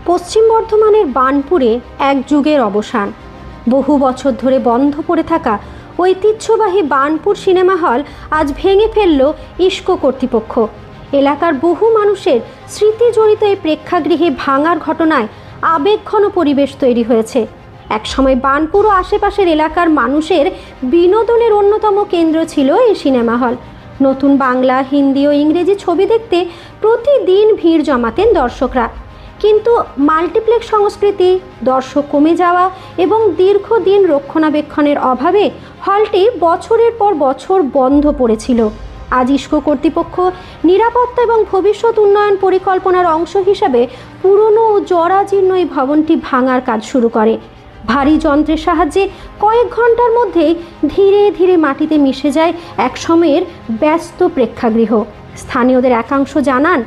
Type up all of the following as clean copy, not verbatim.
পশ্চিম বর্ধমানের বার্নপুরে এক যুগের অবসান। বহু বছর ধরে বন্ধ পড়ে থাকা ঐতিহ্যবাহী বার্নপুর সিনেমা হল আজ ভেঙে ফেলল ইস্কো কর্তৃপক্ষ। এলাকার বহু মানুষের স্মৃতি জড়িত এই প্রেক্ষাগৃহে ভাঙার ঘটনায় আবেগঘন পরিবেশ তৈরি হয়েছে। একসময় বার্নপুর ও আশেপাশের এলাকার মানুষের বিনোদনের অন্যতম কেন্দ্র ছিল এই সিনেমা হল। নতুন বাংলা, হিন্দি ও ইংরেজি ছবি দেখতে প্রতিদিন ভিড় জমাতেন দর্শকরা। কিন্তু মাল্টিপ্লেক্স সংস্কৃতি, দর্শক কমে যাওয়া এবং দীর্ঘদিন রক্ষণাবেক্ষণের অভাবে হলটি বছরের পর বছর বন্ধ পড়েছিল। আজ ইস্কো কর্তৃপক্ষ নিরাপত্তা এবং ভবিষ্যৎ উন্নয়ন পরিকল্পনার অংশ হিসাবে পুরনো ও জরাজীর্ণ এই ভবনটি ভাঙার কাজ শুরু করে। ভারী যন্ত্রের সাহায্যে কয়েক ঘন্টার মধ্যেই ধীরে ধীরে মাটিতে মিশে যায় একসময়ের ব্যস্ত প্রেক্ষাগৃহ। স্থানীয়দের একাংশ জানান,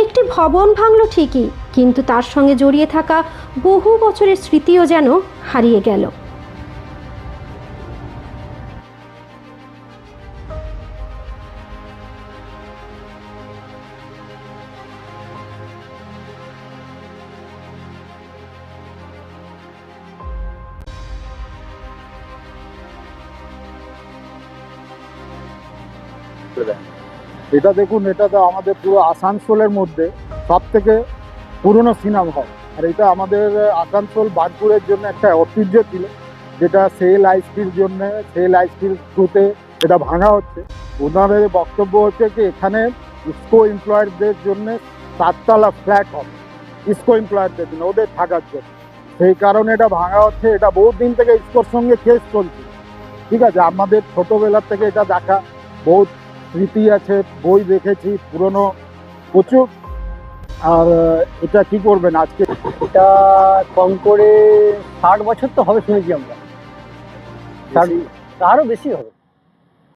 একটি ভবন ভাঙল ঠিকই, কিন্তু তার সঙ্গে জড়িয়ে থাকা বহু বছরের স্মৃতিও যেন হারিয়ে গেল। এটা দেখুন, এটা তো আমাদের পুরো আসানসোলের মধ্যে সব থেকে পুরনো সিনেমা হল। আর এটা আমাদের আসানসোল বার্নপুরের জন্য একটা ঐতিহ্য ছিল, যেটা সেল আইসপির জন্য, সেল আইসপির থ্রুতে এটা ভাঙা হচ্ছে। ওনাদের বক্তব্য হচ্ছে কি এখানে ইস্কো এমপ্লয়ারদের জন্য 7তলা ফ্ল্যাট হবে, ইস্কো এমপ্লয়ারদের জন্য, ওদের থাকার জন্য। সেই কারণে এটা ভাঙা হচ্ছে। এটা বহুত দিন থেকে ইস্কোর সঙ্গে কেস চলছে, ঠিক আছে। আমাদের ছোটোবেলার থেকে এটা দেখা বহুত স্মৃতি আছে, বই দেখেছি পুরনো প্রচুর। আর এটা কি করবেন আজকে, এটা কম করে 60 বছর তো হবে শুনেছি আমরা, 60 আরও বেশি হবে।